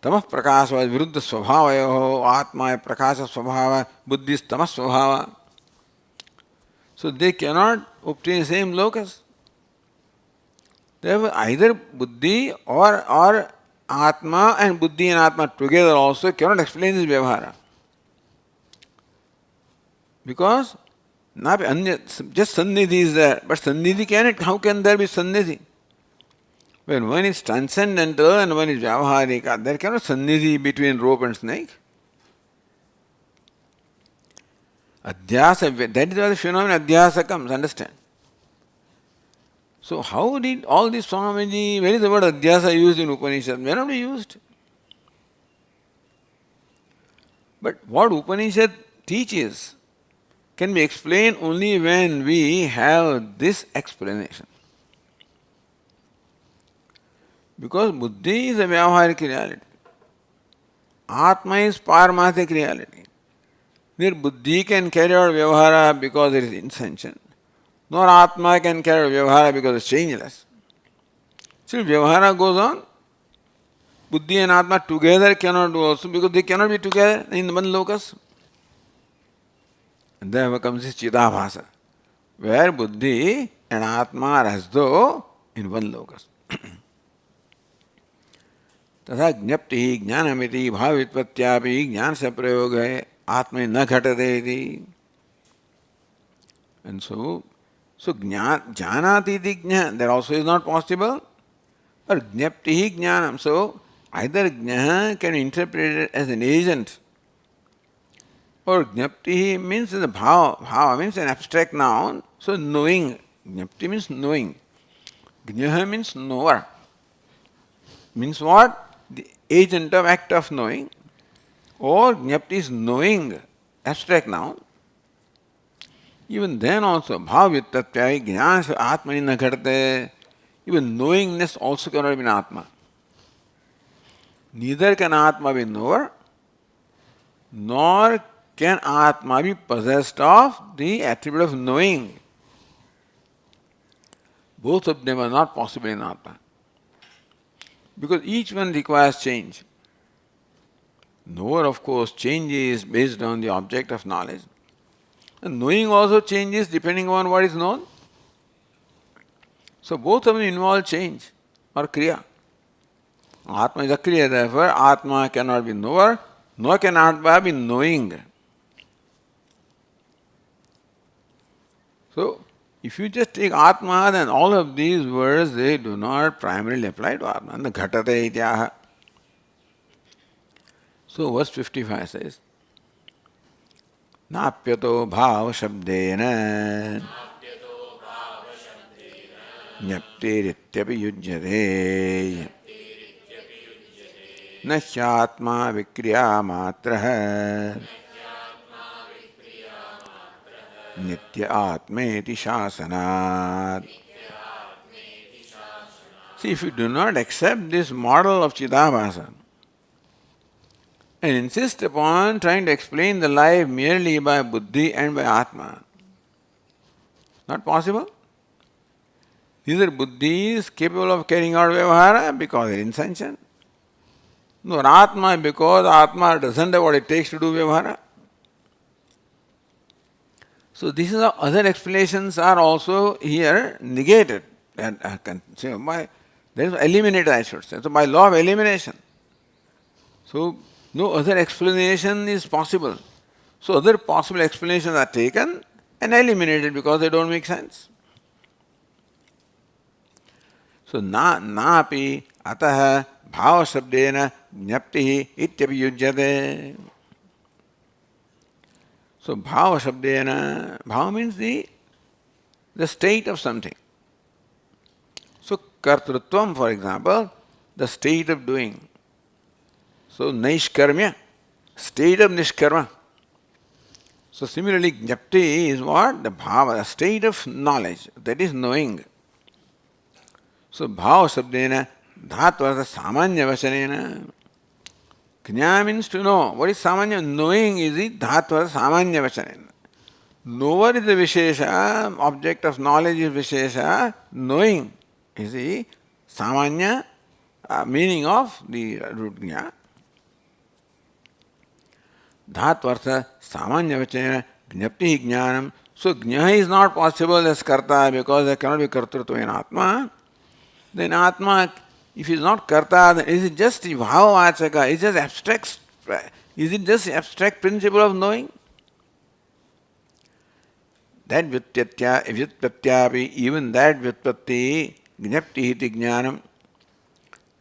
Tamah prakasa viruddha svabhavayoho, Atma is prakasa svabhava, Buddhi is tamas svabhava. So they cannot obtain the same locus. Therefore, either Buddhi or Atma and Buddhi and Atma together also cannot explain this vyavahara. Because just sannidhi is there, but sannidhi how can there be sannidhi? When one is transcendental and one is vyavaharika, there cannot be sannidhi between rope and snake. Adhyasa, that is why the phenomenon adhyasa comes, understand? So how did all this Swamiji, where is the word adhyasa used in Upanishad? Where not be used? But what Upanishad teaches can be explained only when we have this explanation. Because Buddhi is a vyavaharik reality. Atma is paramathic reality. Neither Buddhi can carry out vyavahara because it is insentient, nor Atma can carry out vyavahara because it is changeless. Still vyavahara goes on. Buddhi and Atma together cannot do also because they cannot be together in one locus. And therefore comes this Chidabhasa, where Buddhi and Atma are as though in one locus. तथा ज्ञप्ति ज्ञानमिति भावव्युत्पत्त्यापि ज्ञान से प्रयोग है आत्मे न घटते इति. And so jnanati iti jna, that also is not possible. Or jnapti jnanam. So either jna can be interpreted as an agent, or jnapti means the bhava means an abstract noun. So knowing, jnapti means knowing. Jnaha means knower. Means what? The agent of act of knowing, or jnapti is knowing, abstract noun. Even then also, bhavavyuttatyai jnana atmani na ghatate. Even knowingness also cannot be an atma. Neither can atma be knower, nor can atma be possessed of the attribute of knowing. Both of them are not possible in Atma. Because each one requires change. Knower, of course, changes based on the object of knowledge. And knowing also changes depending on what is known. So both of them involve change or kriya. Atma is a kriya, therefore Atma cannot be knower, nor can Atma be knowing. So, if you just take Atma, then all of these words, they do not primarily apply to Atma. And the ghatate ityaha. So, verse 55 says, Napyato bhava shabdena nyaptirityapi yujyate na hyatma vikriya matraha nitya atmeti shasanat. See, if you do not accept this model of Chidabhasa and insist upon trying to explain the life merely by buddhi and by Atma, not possible. These are buddhis capable of carrying out vyavahara because they are insentient. No, Atma because Atma doesn't have what it takes to do vyavahara. So these are other explanations are also here negated. And there is eliminated, I should say. So by law of elimination. So no other explanation is possible. So other possible explanations are taken and eliminated because they don't make sense. So napi ataha bhava shabdena jnaptihi ityapi yujyate. So bhava shabdena, bhava means the state of something. So kartrutvam, for example, the state of doing. So naishkarmya, state of nishkarma. So similarly, jnapti is what? The bhava, the state of knowledge, that is knowing. So bhava shabdena dhatvartha samanya vasanena. Knya means to know. What is samanya? Knowing is the dhatvartha samanya vasanena. Knower is the vishesha, object of knowledge is vishesha, knowing is the samanya meaning of the root jnana. Dhatvartha samanya vachena jnapti jnanam. So jnana is not possible as karta because there cannot be kartrutva in Atma. Then Atma, if he is not karta, then is it just bhava vachaka? Is it just abstract? Is it just abstract principle of knowing? That vyutpatyapi, even that vyutpatti, jnapti iti jnanam,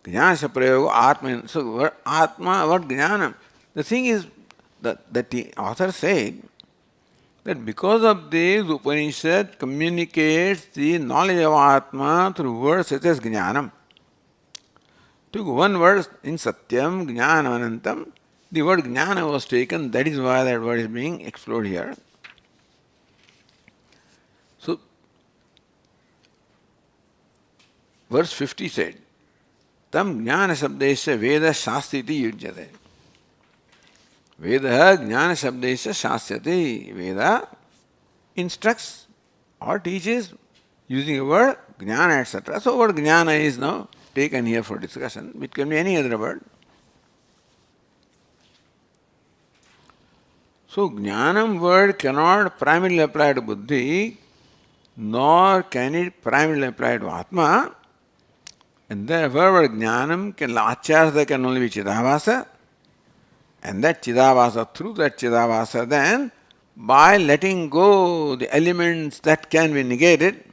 jnana prayoga atma. So atma, what jnanam? The thing is that the author said that because of this, Upanishad communicates the knowledge of Atma through words such as jnanam. Took one word in Satyam, Jnana Anantam, the word Jnana was taken, that is why that word is being explored here. So, verse 50 said, Tam Jnana Shabdesya Veda Shastiti Yujyate. Veda Jnana Shabdesya Shastyati. Veda instructs or teaches using a word, Jnana, etc. So, word Jnana is now taken here for discussion, which can be any other word. So, Jnanam word cannot primarily apply to buddhi, nor can it primarily apply to Atma. And therefore, word Jnanam can, Achyartha can only be Chidabhasa. And that Chidabhasa, through that Chidabhasa, then, by letting go the elements that can be negated,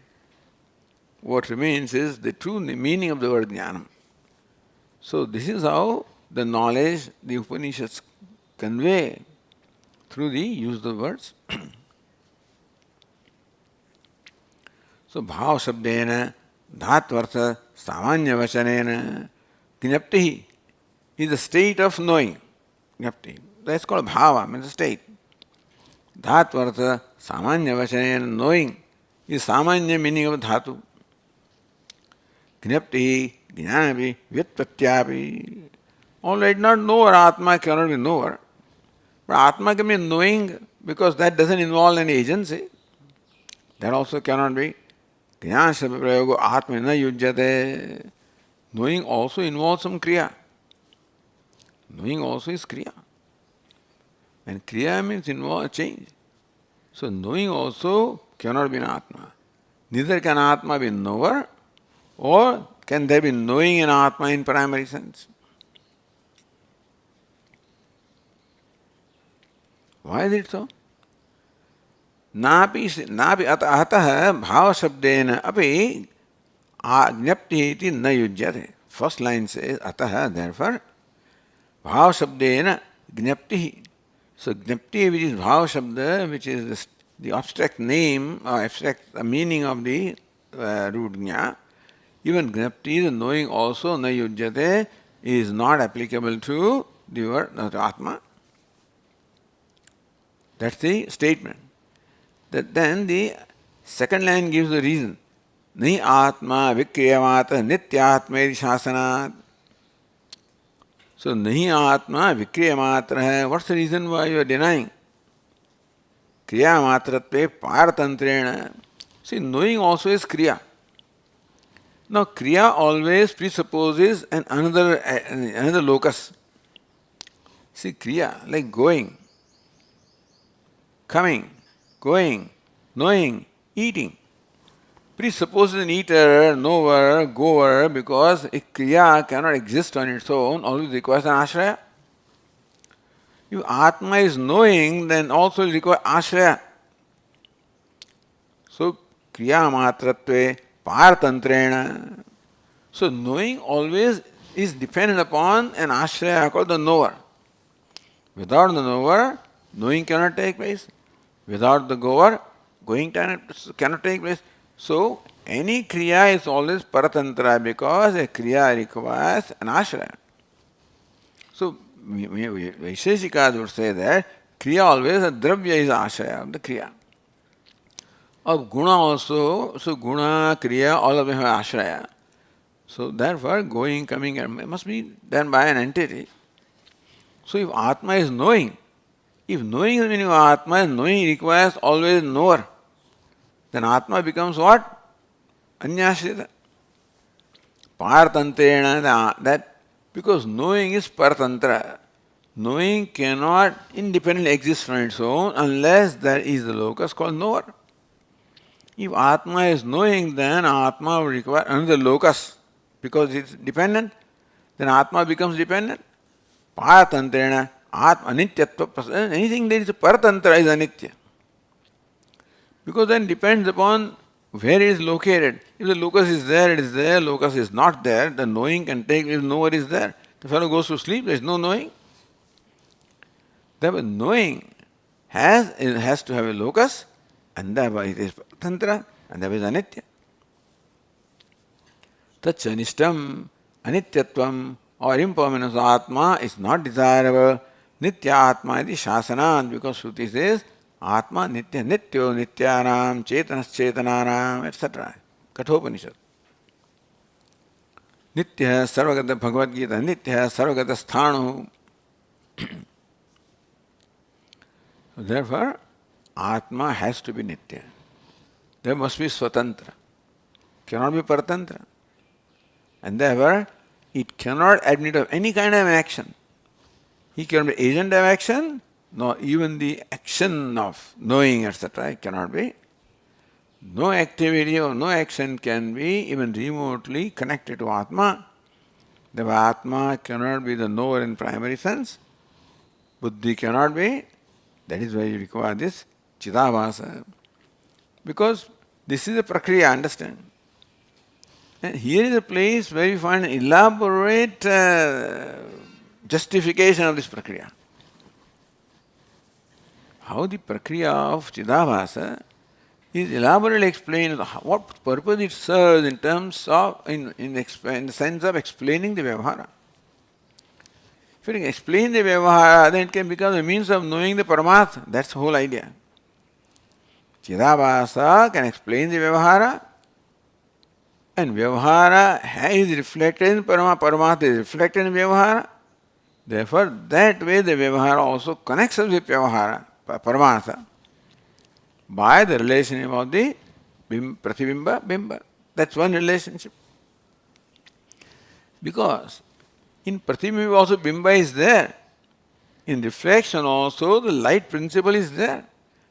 what remains is the true meaning of the word jnanam. So this is how the knowledge the Upanishads convey through the use of the words. So bhava shabdena dhatvartha samanya vachanena jnaptihi is the state of knowing. Jnapti. That's called bhava, means the state. Dhatvartha samanya vachanena, knowing is samanya meaning of dhatu. Jnapti, jnanapi, vyutpatyapi. All right, not knower, Atma cannot be knower. But Atma can be knowing because that doesn't involve any agency. That also cannot be. Jnana Shabda Prayogo Atma na yujyate. Knowing also involves some kriya. Knowing also is kriya. And kriya means involve change. So knowing also cannot be an Atma. Neither can Atma be knower, or can there be knowing in Atma in primary sense. Why is it so? नापि अतः भाव शब्देन अपि ज्ञप्ति इति न युज्यते. First line says अतः, therefore भाव शब्देन ज्ञप्ति. So ज्ञप्ति, which is भाव शब्द, which is the abstract name or abstract meaning of the root jna, even ज्ञप्ति, the knowing also, न युज्यते, is not applicable to the word Atma. That's the statement. That then the second line gives the reason. Nahi atma vikriyamata nityatmedi shasanat. So nahi atma vikriyamatra hai. What's the reason why you are denying? Kriya matratve paratantrena. See, knowing also is kriya. Now kriya always presupposes another locus. See, kriya, like going, coming, going, knowing, eating, presupposes an eater, knower, goer, because a kriya cannot exist on its own, always requires an ashraya. If Atma is knowing, then also it requires ashraya. So, kriya matratve paratantrena. So, knowing always is dependent upon an ashraya called the knower. Without the knower, knowing cannot take place. Without the goer, going cannot take place. So, any kriya is always paratantra because a kriya requires an ashraya. So, Vaisheshikas would say that kriya always, a dravya is ashraya of the kriya. Of guna also, so guna, kriya, all of them have ashraya. So, therefore, going, coming must be done by an entity. So, if Atma is knowing, if knowing is the meaning of Atma, and knowing requires always knower, then Atma becomes what? Anyashrita. Paratantrena, that because knowing is paratantra. Knowing cannot independently exist on its own unless there is the locus called knower. If Atma is knowing, then Atma will require another locus because it's dependent. Then Atma becomes dependent. Paratantrena. Atma anityatva, anything that is paratantra is anitya. Because then depends upon where it is located. If the locus is there, it is there. Locus is not there, the knowing can take if nowhere is there. The fellow goes to sleep, there is no knowing. Therefore, knowing has to have a locus, and therefore it is paratantra, and therefore it is anitya. Tatchanishtam anityatvam or impermanence of Atma is not desirable. Nitya Atma iti shasanat, because Shruti says Atma nitya nityo nityanam chetanas chetananam, etc. Kathopanishad. Nitya sarvagata Bhagavad Gita, nitya sarvagata sthanu. Therefore, Atma has to be nitya. There must be swatantra. Cannot be paratantra. And therefore, it cannot admit of any kind of action. He cannot be agent of action, nor even the action of knowing, etc. It cannot be. No activity or no action can be even remotely connected to Atma. Therefore, Atma cannot be the knower in primary sense. Buddhi cannot be. That is why you require this Chidabhasa. Because this is a prakriya, understand? And here is a place where you find an elaborate justification of this prakriya. How the prakriya of Chidabhasa is elaborately explained, what purpose it serves in terms of, in the sense of explaining the Vyavahara. If you can explain the Vyavahara, then it can become a means of knowing the Paramatma. That's the whole idea. Chidabhasa can explain the Vyavahara, and Vyavahara is reflected in Paramatma is reflected in Vyavahara. Therefore, that way the Vyavahara also connects us with Vyavahara, Paramatma, by the relationship of the Pratibimba, Bimba. That's one relationship. Because in Pratibimba also Bimba is there. In reflection also the light principle is there.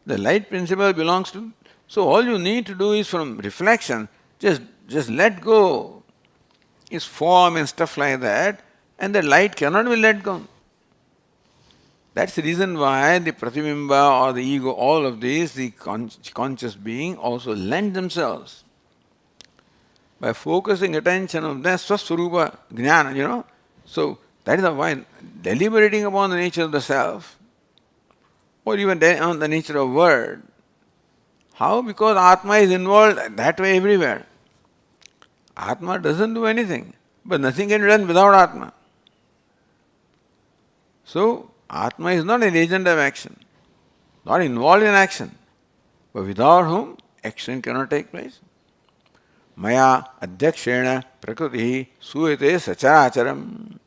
The light principle belongs to... So all you need to do is from reflection, just let go its form and stuff like that, and the light cannot be let go. That's the reason why the Pratibimba or the ego, all of these, the conscious being also lend themselves. By focusing attention on their Swaswarupa Jnana, So that is why deliberating upon the nature of the self, or even on the nature of word. How? Because Atma is involved that way everywhere. Atma doesn't do anything, but nothing can be done without Atma. So, Atma is not an agent of action, not involved in action, but without whom action cannot take place. Maya adhyakshena prakriti suyate sacharacharam.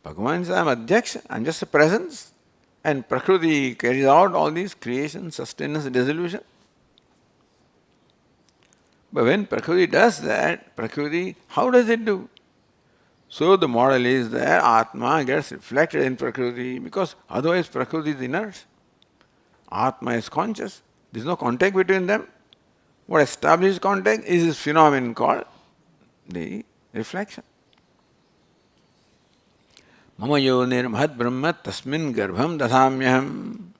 Bhagavan says, I am adhyaksh, I am just a presence, and prakriti carries out all these creation, sustenance, dissolution. But when prakriti does that, prakriti, how does it do? So the model is that Atma gets reflected in Prakriti because otherwise Prakriti is inert. Atma is conscious. There is no contact between them. What establishes contact is this phenomenon called the reflection. Mama yonir mahad brahma tasmin garbham dadhamyaham.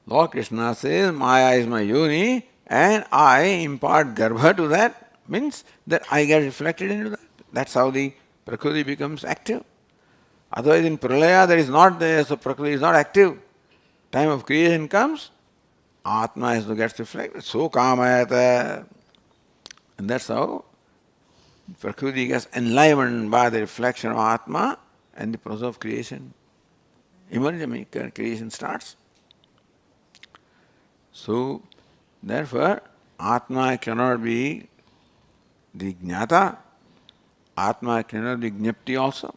Lord Krishna says, Maya is my yoni and I impart garbha to that, means that I get reflected into that. That's how the Prakriti becomes active. Otherwise in Pralaya that is not there, so Prakriti is not active. Time of creation comes, Atma has to get reflected. So kamayata. And that's how Prakriti gets enlivened by the reflection of Atma and the process of creation. Creation starts. So, therefore, Atma cannot be the Jnata, Atma cannot be Jnapti also.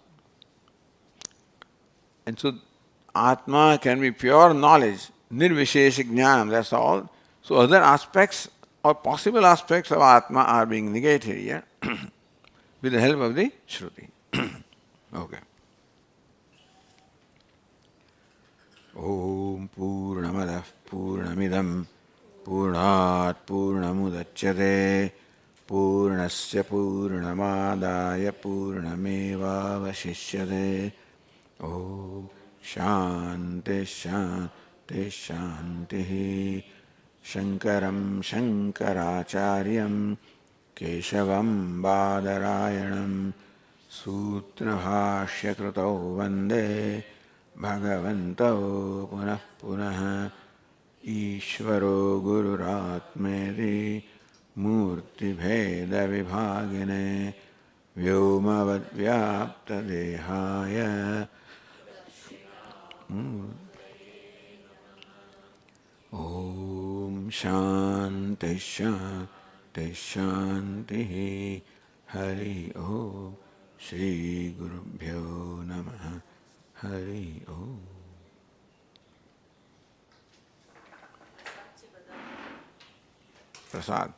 And so, Atma can be pure knowledge, nirvishesha jnana, that's all. So, other aspects or possible aspects of Atma are being negated here with the help of the Shruti. Okay. Om Purnamadah Purnamidam Purnat Purnamudachyate Purnasya Purnamadaya Purnameva Vashishyate Om Shanti Shanti Shanti Shankaram Shankaracharyam Keshavam Badarayanam Sutrabhashya Krutau Vande Bhagavanto Punah Punah Ishvaro Gururatmeri Murti Bheda Vibhagine Vyomavad Vyapta Dehaya Om Shanti Shanti Shanti Hari Om Shri Gurubhyo Namaha Hari Om. Prasad.